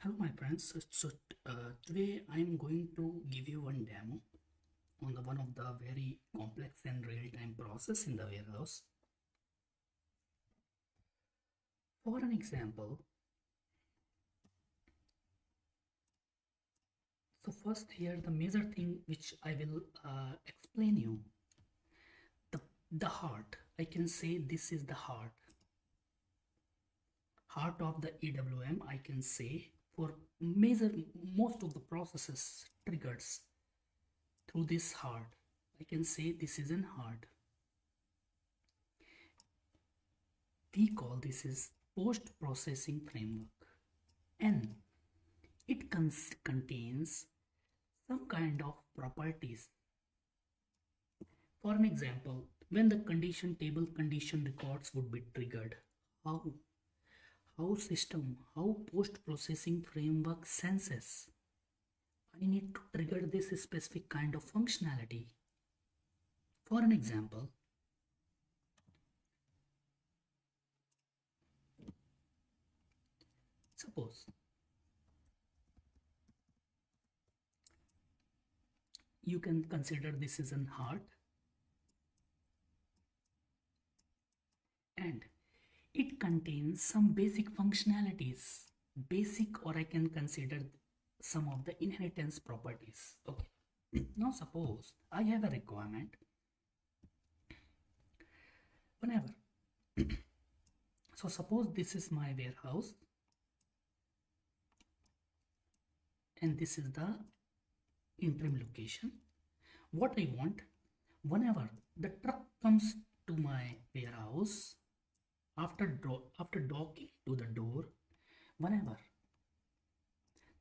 Hello my friends, today I am going to give you one demo on one of the very complex and real-time process in the warehouse. For an example, so first here the major thing which I will explain you, the heart. I can say this is the heart of the EWM. I can say for most of the processes triggers through this heart. I can say this is an heart. We call this is post-processing framework, and it contains some kind of properties. For an example, when the condition table condition records would be triggered, how post-processing framework senses I need to trigger this specific kind of functionality. For an example, suppose you can consider this is an heart, and it contains some basic functionalities, or I can consider some of the inheritance properties. Okay, now suppose I have a requirement whenever so suppose this is my warehouse and this is the interim location. What I want, whenever the truck comes to my warehouse, after docking to the door, whenever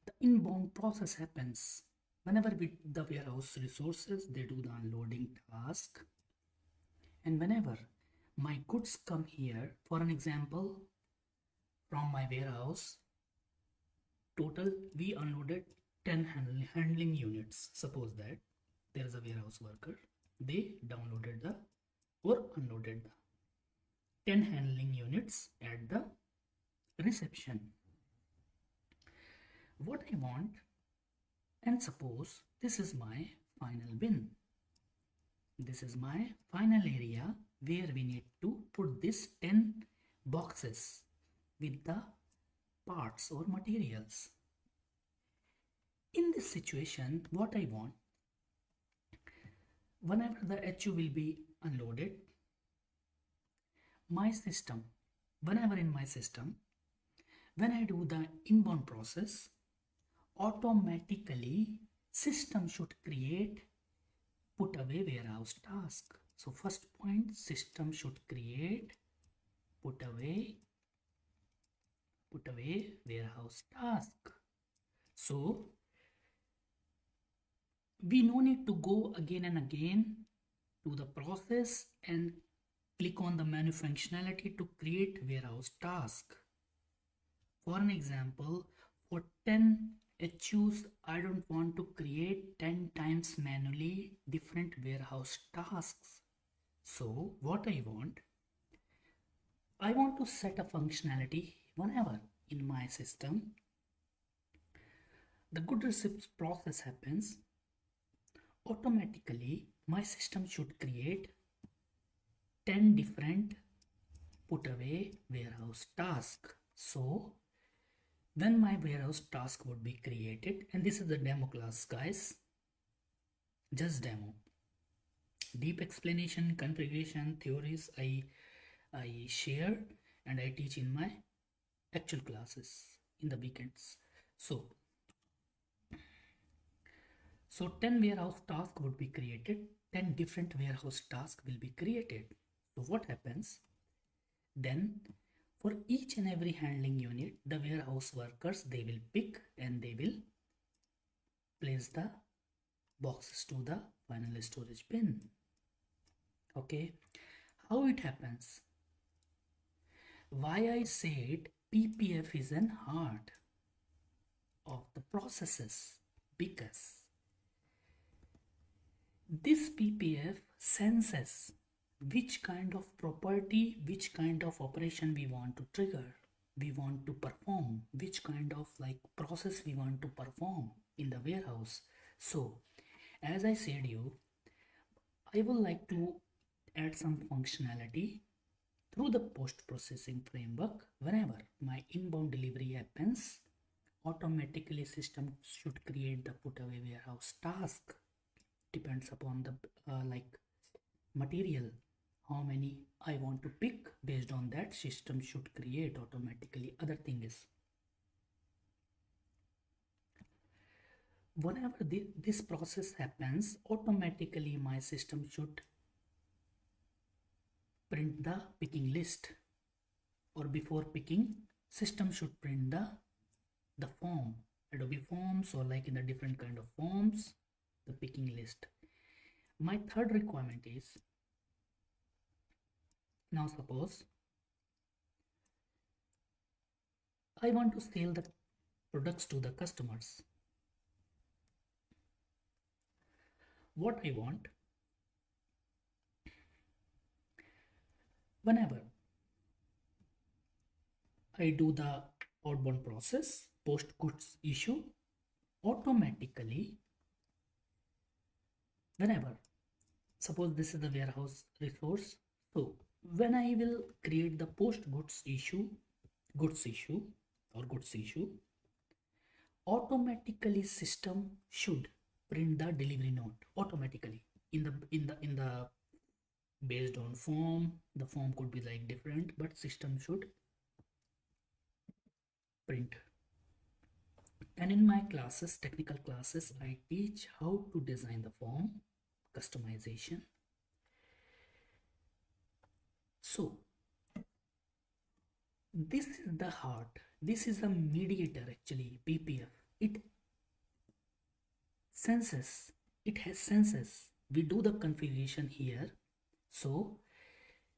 the inbound process happens, whenever the warehouse resources, they do the unloading task, and whenever my goods come here, for an example, from my warehouse, total we unloaded 10 handling units. Suppose that there is a warehouse worker, they downloaded or unloaded the 10 handling units at the reception. What I want, and suppose this is my final bin. This is my final area where we need to put this 10 boxes with the parts or materials. In this situation, what I want, whenever the HU will be unloaded, my system, whenever in my system, when I do the inbound process, automatically system should create put away warehouse task. So first point, system should create put away warehouse task. So we no need to go again and again to the process and click on the menu functionality to create warehouse task. For an example, for 10 HUs, I don't want to create 10 times manually different warehouse tasks. So what I want to set a functionality whenever in my system the good receipts process happens, automatically my system should create 10 different put away warehouse task. So then my warehouse task would be created, and this is the demo class, guys, just demo. Deep explanation, configuration, theories I share and I teach in my actual classes in the weekends. So 10 warehouse tasks would be created, 10 different warehouse tasks will be created. So what happens then, for each and every handling unit, the warehouse workers, they will pick and they will place the boxes to the final storage bin. Okay, how it happens? Why I said PPF is an heart of the processes, because this PPF senses which kind of property, which kind of operation we want to trigger. we want to perform, which kind of like process we want to perform in the warehouse. So as I said you, I would like to add some functionality through the post-processing framework. Whenever my inbound delivery happens, automatically system should create the put away warehouse task. Depends upon the like material, how many I want to pick. Based on that, system should create automatically. Other thing is, whenever this process happens, automatically my system should print the picking list, or before picking, system should print the form, Adobe forms, or like in the different kind of forms, the picking list. My third requirement is, now suppose I want to sell the products to the customers. What I want, whenever I do the outbound process, post goods issue, automatically, whenever, suppose this is the warehouse resource, so when I will create the post goods issue, goods issue or goods issue, automatically system should print the delivery note automatically in the based on form. The form could be like different, but system should print. And in my classes, technical classes, I teach how to design the form, customization. So this is the heart, this is a mediator actually, PPF. It senses, it has senses. We do the configuration here, so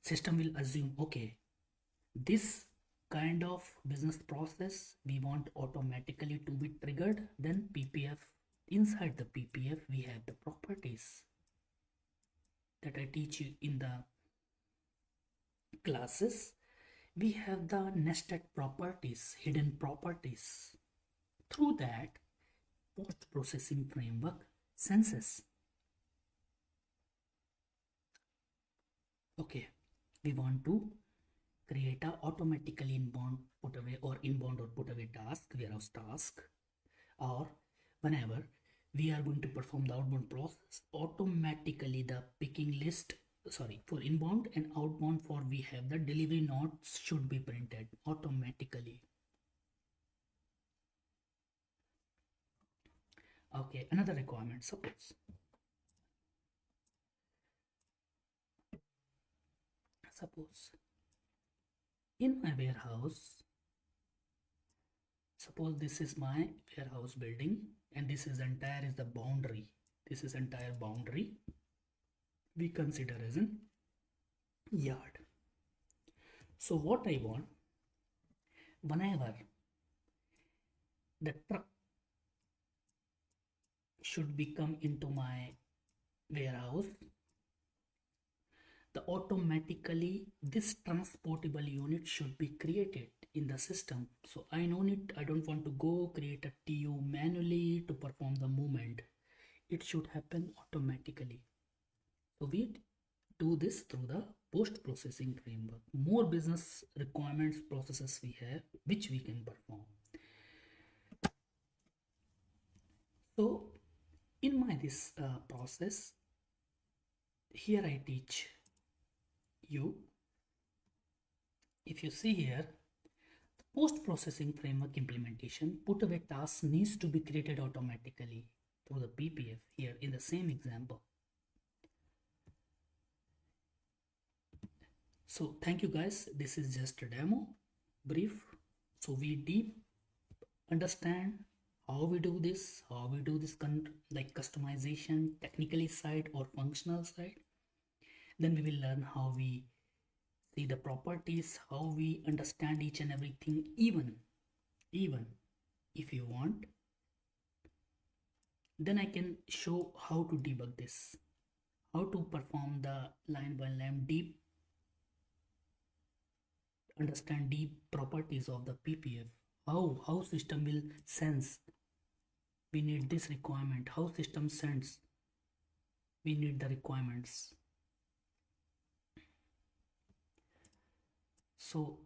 system will assume, okay, this kind of business process we want automatically to be triggered. Then PPF, inside the PPF we have the properties that I teach you in the classes. We have the nested properties, hidden properties. Through that, post-processing framework senses, okay, we want to create a automatically inbound put away or inbound or put away task, warehouse task, or whenever we are going to perform the outbound process, automatically the picking list, sorry, for inbound and outbound, for we have the delivery notes should be printed automatically. Okay, another requirement, suppose in my warehouse, suppose this is my warehouse building and this is entire is the boundary, this is entire boundary we consider as an yard. So what I want, whenever the truck should be come into my warehouse, the automatically this transportable unit should be created in the system. So I don't want to go create a TU manually to perform the movement. It should happen automatically. So we do this through the post-processing framework. More business requirements processes we have which we can perform. So in my this process, here I teach you, if you see here, post-processing framework implementation, put away tasks needs to be created automatically through the PPF here in the same example. So thank you guys, this is just a demo, brief. So we deep understand how we do this, like customization, technically side or functional side. Then we will learn how we see the properties, how we understand each and everything. Even if you want, then I can show how to debug this, how to perform the line by line deep understand deep properties of the ppf, how system will sense we need this requirement, how system sends we need the requirements. So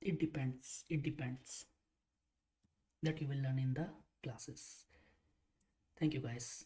it depends that you will learn in the classes. Thank you guys.